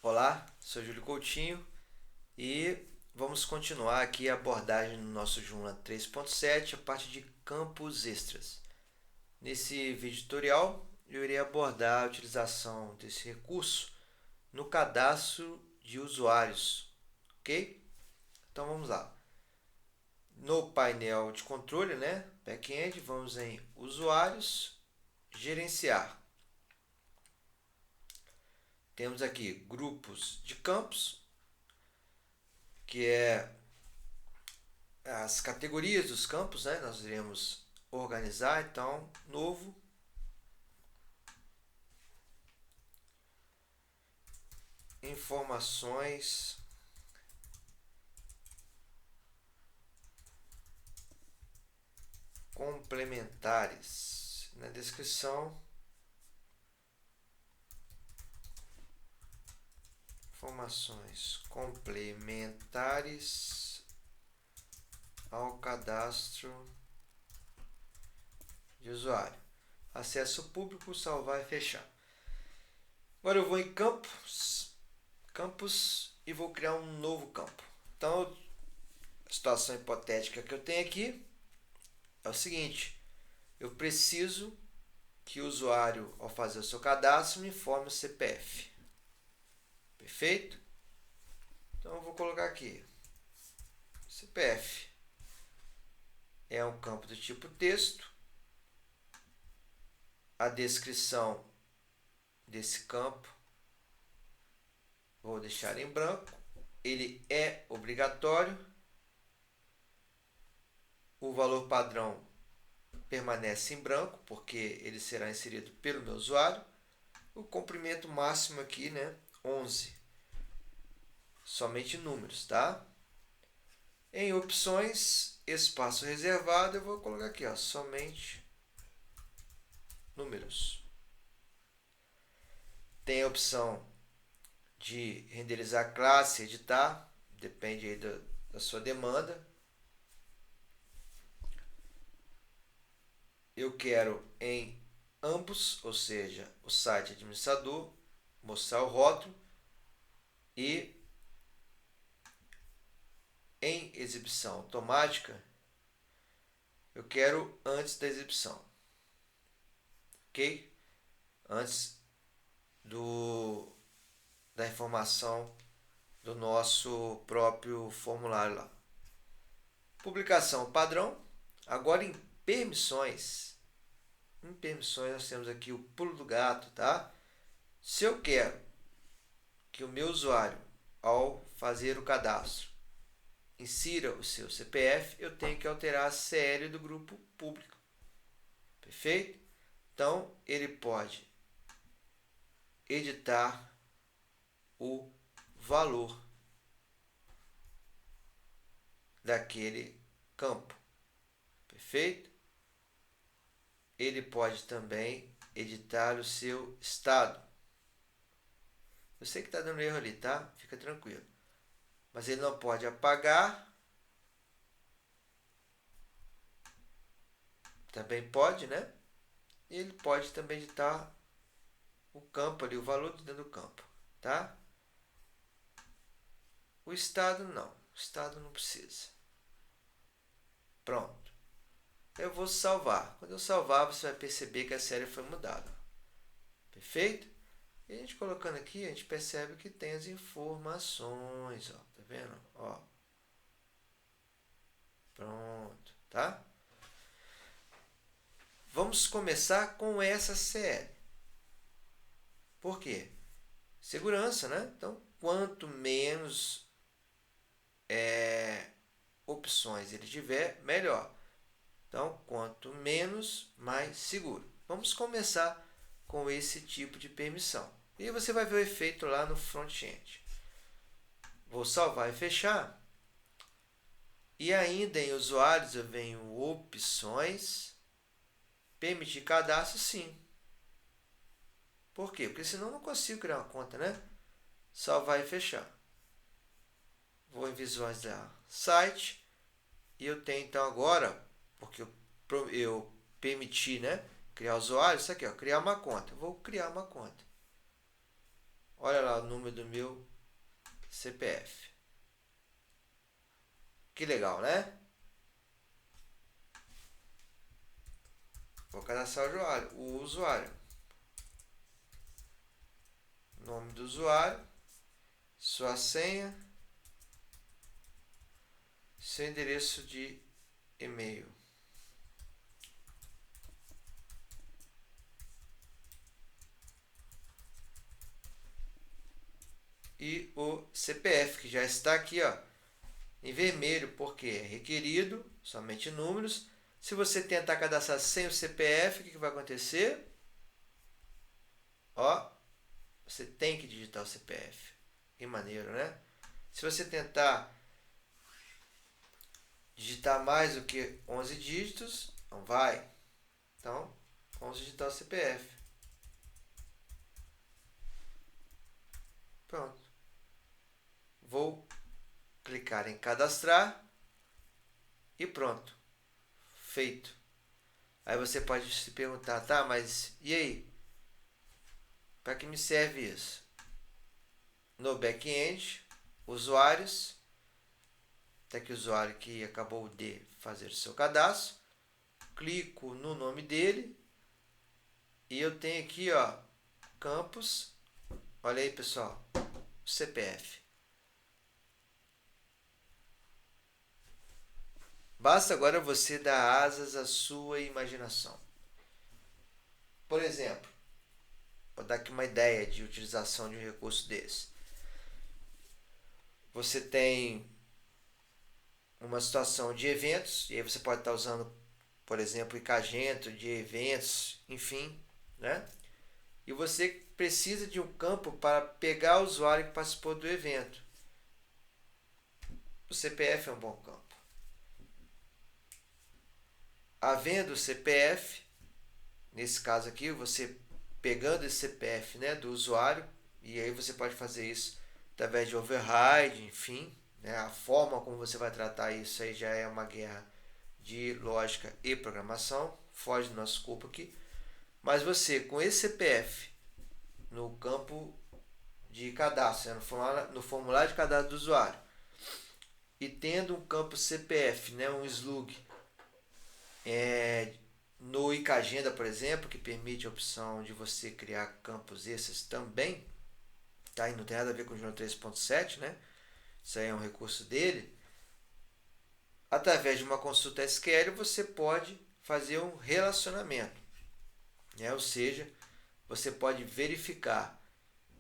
Olá, sou Júlio Coutinho e vamos continuar aqui a abordagem no nosso Joomla 3.7, a parte de campos extras. Nesse vídeo tutorial, eu irei abordar a utilização desse recurso no cadastro de usuários, ok? Então vamos lá. No painel de controle, back-end, vamos em usuários, gerenciar. Temos aqui grupos de campos, que é as categorias dos campos, nós iremos organizar. Então, novo, informações complementares. Na descrição, informações complementares ao cadastro de usuário. Acesso público, salvar e fechar. Agora eu vou em campos e vou criar um novo campo. Então, a situação hipotética que eu tenho aqui é o seguinte: eu preciso que o usuário, ao fazer o seu cadastro, me informe o CPF. Perfeito? Então eu vou colocar aqui CPF. É um campo do tipo texto. A descrição desse campo vou deixar em branco. Ele é obrigatório. O valor padrão permanece em branco, porque ele será inserido pelo meu usuário. O comprimento máximo aqui, 11. Somente números, tá? Em opções, espaço reservado, eu vou colocar aqui, somente números. Tem a opção de renderizar classe, editar, depende aí da sua demanda. Eu quero em ambos, ou seja, o site administrador, mostrar o rótulo, e em exibição automática, eu quero antes da exibição, ok? Antes da informação do nosso próprio formulário lá. Publicação padrão. Agora em permissões, nós temos aqui o pulo do gato, tá? Se eu quero que o meu usuário, ao fazer o cadastro, insira o seu CPF, eu tenho que alterar a CL do grupo público. Perfeito? Então, ele pode editar o valor daquele campo. Perfeito? Ele pode também editar o seu estado. Eu sei que está dando erro ali, tá? Fica tranquilo. Mas ele não pode apagar. Também pode, né? E ele pode também editar o campo ali, o valor dentro do campo, tá? O estado não. O estado não precisa. Pronto. Eu vou salvar. Quando eu salvar, você vai perceber que a série foi mudada. Perfeito? E a gente colocando aqui, a gente percebe que tem as informações, ó. Tá vendo? Ó. Pronto, tá? Vamos começar com essa CL. Por quê? Segurança, né? Então, quanto menos opções ele tiver, melhor. Então, quanto menos, mais seguro. Vamos começar com esse tipo de permissão. E você vai ver o efeito lá no front-end. Vou salvar e fechar. E ainda em usuários eu venho opções, permitir cadastro, sim. Por quê? Porque senão eu não consigo criar uma conta, né? Salvar e fechar. Vou em visualizar site. E eu tenho então agora, porque eu permiti, criar usuário, isso aqui, criar uma conta. Eu vou criar uma conta. Olha lá o número do meu CPF. Que legal, né? Vou cadastrar o usuário. Nome do usuário, sua senha, seu endereço de e-mail. E o CPF, que já está aqui, ó, em vermelho, porque é requerido somente números. Se você tentar cadastrar sem o CPF, o que vai acontecer? Ó, você tem que digitar o CPF. Que maneiro, né? Se você tentar digitar mais do que 11 dígitos, não vai. Então, vamos digitar o CPF. Pronto. Vou clicar em cadastrar e pronto. Feito. Aí você pode se perguntar, tá, mas e aí? Para que me serve isso? No back-end, usuários, tá aqui o usuário que acabou de fazer o seu cadastro, clico no nome dele e eu tenho aqui, ó, campos, olha aí pessoal, CPF. Basta agora você dar asas à sua imaginação. Por exemplo, vou dar aqui uma ideia de utilização de um recurso desse. Você tem uma situação de eventos, e aí você pode estar usando, por exemplo, o Icagento de eventos, enfim, né? E você precisa de um campo para pegar o usuário que participou do evento. O CPF é um bom campo. Havendo o CPF, nesse caso aqui, você pegando esse CPF, né, do usuário, e aí você pode fazer isso através de override, enfim, né, a forma como você vai tratar isso aí já é uma guerra de lógica e programação, foge do nosso escopo aqui, mas você com esse CPF no campo de cadastro, né, no formulário de cadastro do usuário, e tendo um campo CPF, né, um slug, no Icagenda, por exemplo, que permite a opção de você criar campos extras também, tá? E não tem nada a ver com o Juno 3.7, né? Isso aí é um recurso dele. Através de uma consulta SQL, você pode fazer um relacionamento, né? Ou seja, você pode verificar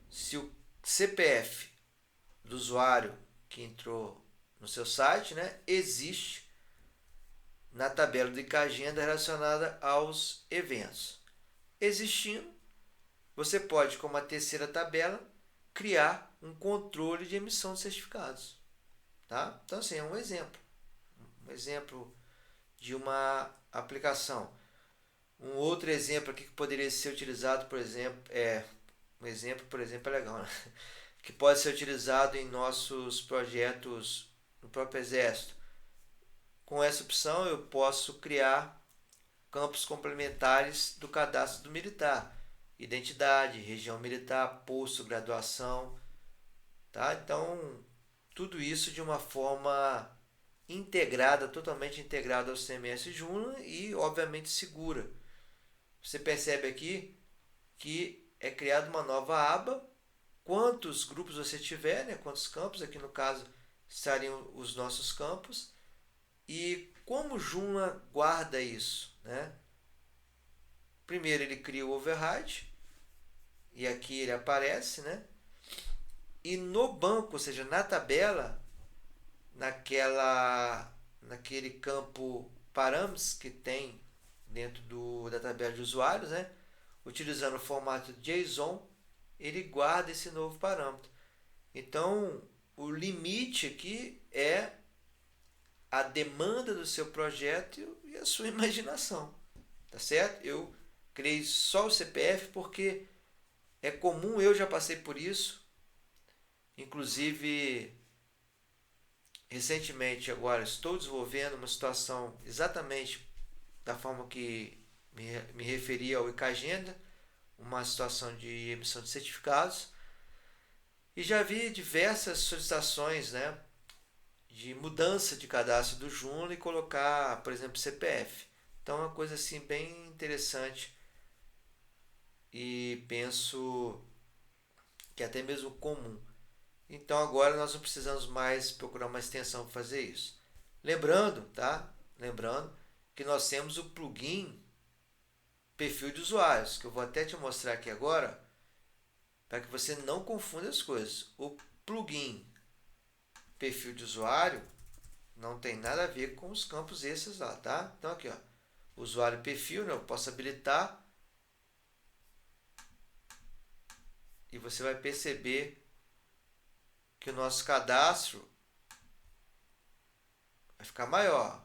se o CPF do usuário que entrou no seu site, né, existe na tabela do Icagenda relacionada aos eventos. Existindo, você pode, como a terceira tabela, criar um controle de emissão de certificados. Tá? Então, assim, é um exemplo. Um exemplo de uma aplicação. Um outro exemplo aqui que poderia ser utilizado, por exemplo, é legal, né? Que pode ser utilizado em nossos projetos no próprio Exército. Com essa opção, eu posso criar campos complementares do cadastro do militar. Identidade, região militar, posto, graduação. Tá? Então, tudo isso de uma forma integrada, totalmente integrada ao CMS Juno e, obviamente, segura. Você percebe aqui que é criada uma nova aba. Quantos grupos você tiver, né? Quantos campos, aqui no caso, estariam os nossos campos. E como o Joomla guarda isso, né? Primeiro ele cria o override e aqui ele aparece, né? E no banco, ou seja, na tabela, naquele campo parâmetros que tem dentro da tabela de usuários, né? Utilizando o formato JSON, ele guarda esse novo parâmetro. Então, o limite aqui é a demanda do seu projeto e a sua imaginação, tá certo? Eu criei só o CPF porque é comum, eu já passei por isso, inclusive recentemente agora estou desenvolvendo uma situação exatamente da forma que me referi ao Icagenda, uma situação de emissão de certificados, E já vi diversas solicitações, né, de mudança de cadastro do Joomla e colocar, por exemplo, CPF. Então é uma coisa assim bem interessante e penso que é até mesmo comum. Então agora nós não precisamos mais procurar uma extensão para fazer isso. Lembrando, tá? Lembrando que nós temos o plugin perfil de usuários, que eu vou até te mostrar aqui agora, para que você não confunda as coisas. O plugin perfil de usuário não tem nada a ver com os campos extras lá, tá? Então aqui, ó, usuário e perfil, né? Eu posso habilitar e você vai perceber que o nosso cadastro vai ficar maior.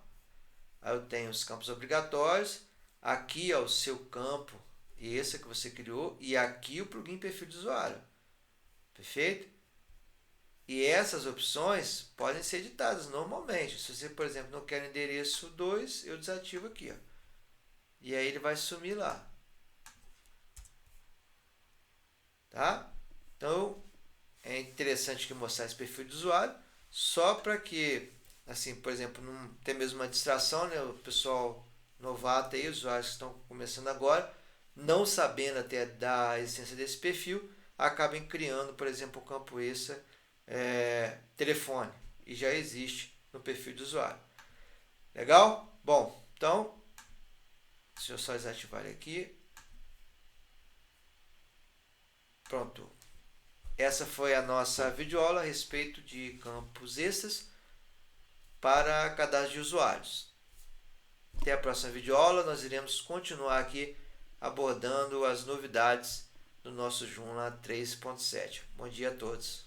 Aí eu tenho os campos obrigatórios, aqui é o seu campo, esse que você criou, e aqui o plugin perfil de usuário. Perfeito? E essas opções podem ser editadas normalmente. Se você, por exemplo, não quer o endereço 2, eu desativo aqui. Ó. E aí ele vai sumir lá. Tá? Então, é interessante que mostrar esse perfil de usuário, só para que, assim, por exemplo, não ter mesmo uma distração, né? O pessoal novato aí, os usuários que estão começando agora, não sabendo até da existência desse perfil, acabem criando, por exemplo, o campo extra telefone, e já existe no perfil de usuário. Legal? Bom, então, deixa eu só desativar ele aqui. Pronto. Essa foi a nossa videoaula a respeito de campos extras para cadastro de usuários. Até a próxima videoaula, nós iremos continuar aqui abordando as novidades do nosso Joomla 3.7. Bom dia a todos.